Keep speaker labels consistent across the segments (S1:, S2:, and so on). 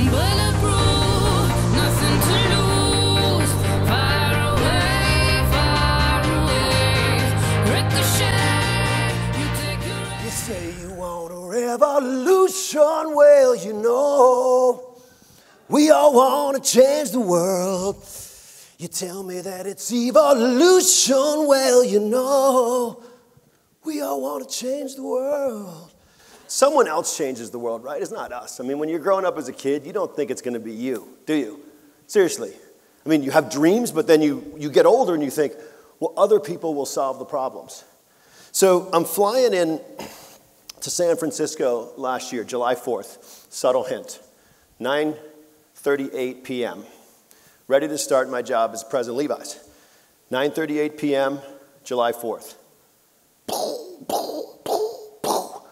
S1: bulletproof, nothing to lose. Far away, ricochet. You take your.
S2: You say you want a revolution, well, you know, we all want to change the world. You tell me that it's evolution, well, you know, we all want to change the world. Someone else changes the world, right? It's not us. I mean, when you're growing up as a kid, you don't think it's going to be you, do you? Seriously. I mean, you have dreams, but then you get older and you think, well, other people will solve the problems. So I'm flying in to San Francisco last year, July 4th, subtle hint, 9:38 p.m., ready to start my job as president of Levi's. 9:38 p.m., July 4th.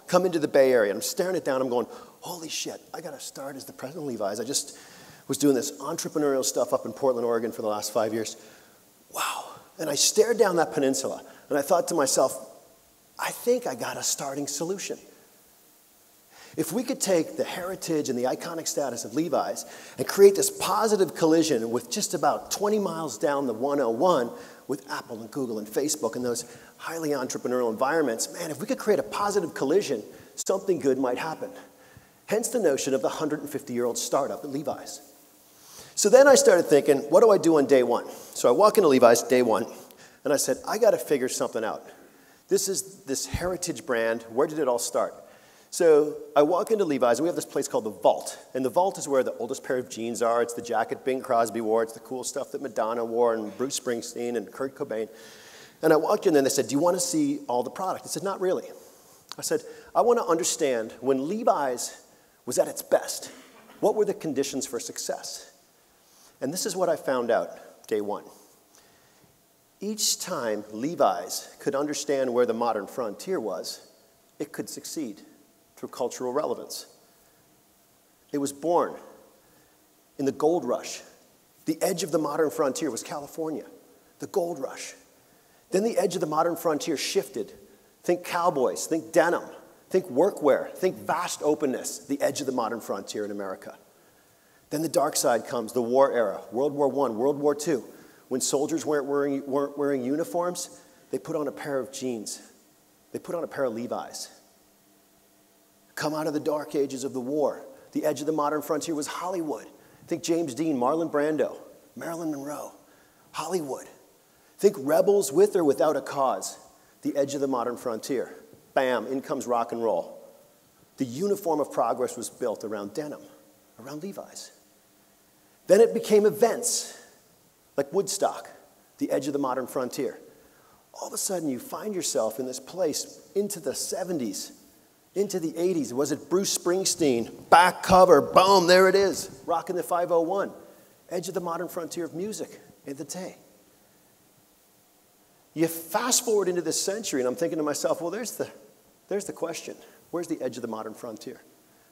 S2: Come into the Bay Area, and I'm staring it down, I'm going, holy shit, I got to start as the president of Levi's. I just was doing this entrepreneurial stuff up in Portland, Oregon for the last 5 years. Wow. And I stared down that peninsula, and I thought to myself, I think I got a starting solution. If we could take the heritage and the iconic status of Levi's and create this positive collision with just about 20 miles down the 101 with Apple and Google and Facebook and those highly entrepreneurial environments, man, if we could create a positive collision, something good might happen. Hence the notion of the 150-year-old startup at Levi's. So then I started thinking, what do I do on day one? So I walk into Levi's day one, and I said, I got to figure something out. This is this heritage brand. Where did it all start? So I walk into Levi's, and we have this place called the Vault. And the Vault is where the oldest pair of jeans are. It's the jacket Bing Crosby wore. It's the cool stuff that Madonna wore and Bruce Springsteen and Kurt Cobain. And I walked in, and they said, do you want to see all the product? I said, not really. I said, I want to understand when Levi's was at its best, what were the conditions for success? And this is what I found out day one. Each time Levi's could understand where the modern frontier was, it could succeed through cultural relevance. It was born in the gold rush. The edge of the modern frontier was California, the gold rush. Then the edge of the modern frontier shifted. Think cowboys, think denim, think workwear, think vast openness, the edge of the modern frontier in America. Then the dark side comes, the war era, World War I, World War II. When soldiers weren't wearing uniforms, they put on a pair of jeans. They put on a pair of Levi's. Come out of the dark ages of the war. The edge of the modern frontier was Hollywood. Think James Dean, Marlon Brando, Marilyn Monroe, Hollywood. Think rebels with or without a cause. The edge of the modern frontier. Bam, in comes rock and roll. The uniform of progress was built around denim, around Levi's. Then it became events, like Woodstock, the edge of the modern frontier. All of a sudden, you find yourself in this place into the 70s, into the 80s. Was it Bruce Springsteen? Back cover, boom, there it is. Rocking the 501. Edge of the modern frontier of music in the day. You fast forward into this century, and I'm thinking to myself, well, there's the question. Where's the edge of the modern frontier?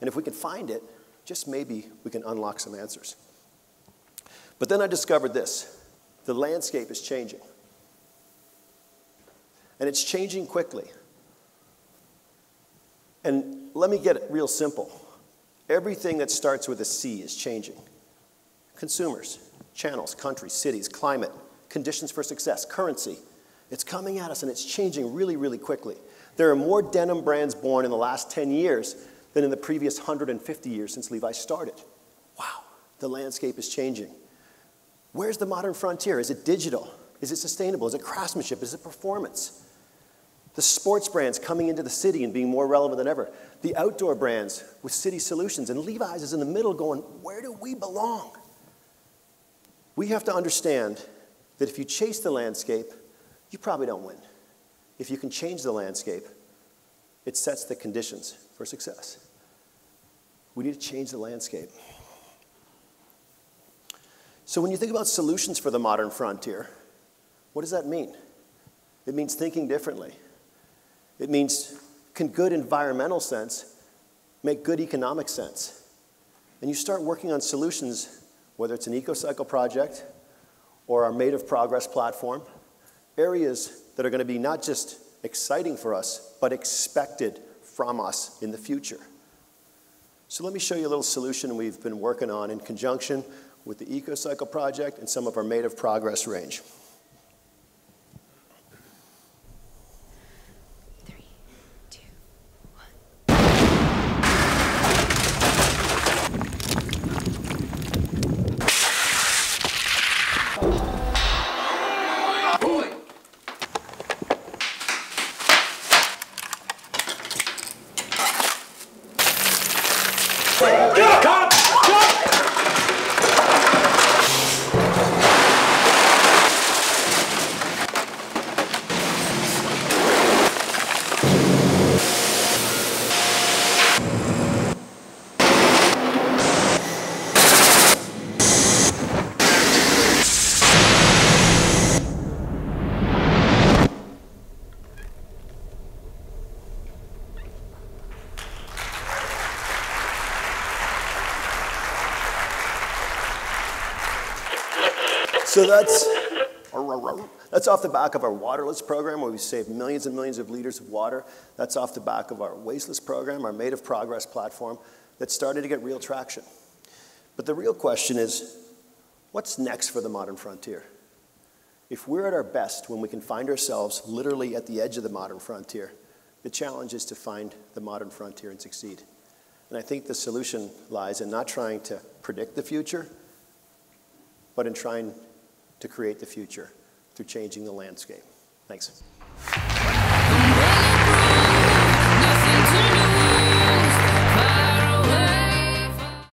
S2: And if we can find it, just maybe we can unlock some answers. But then I discovered this. The landscape is changing. And it's changing quickly. And let me get it real simple. Everything that starts with a C is changing. Consumers, channels, countries, cities, climate, conditions for success, currency. It's coming at us, and it's changing really, really quickly. There are more denim brands born in the last 10 years than in the previous 150 years since Levi started. Wow, the landscape is changing. Where's the modern frontier? Is it digital? Is it sustainable? Is it craftsmanship? Is it performance? The sports brands coming into the city and being more relevant than ever. The outdoor brands with city solutions. And Levi's is in the middle going, where do we belong? We have to understand that if you chase the landscape, you probably don't win. If you can change the landscape, it sets the conditions for success. We need to change the landscape. So when you think about solutions for the modern frontier, what does that mean? It means thinking differently. It means, can good environmental sense make good economic sense? And you start working on solutions, whether it's an eco-cycle project or our Made of Progress platform, areas that are going to be not just exciting for us, but expected from us in the future. So let me show you a little solution we've been working on in conjunction with the EcoCycle project and some of our Made of Progress range.
S1: 3, 2, 1.
S2: So that's off the back of our waterless program, where we save millions and millions of liters of water. That's off the back of our wasteless program, our Made of Progress platform, that started to get real traction. But the real question is, what's next for the modern frontier? If we're at our best when we can find ourselves literally at the edge of the modern frontier, the challenge is to find the modern frontier and succeed. And I think the solution lies in not trying to predict the future, but in trying to create the future through changing the landscape. Thanks.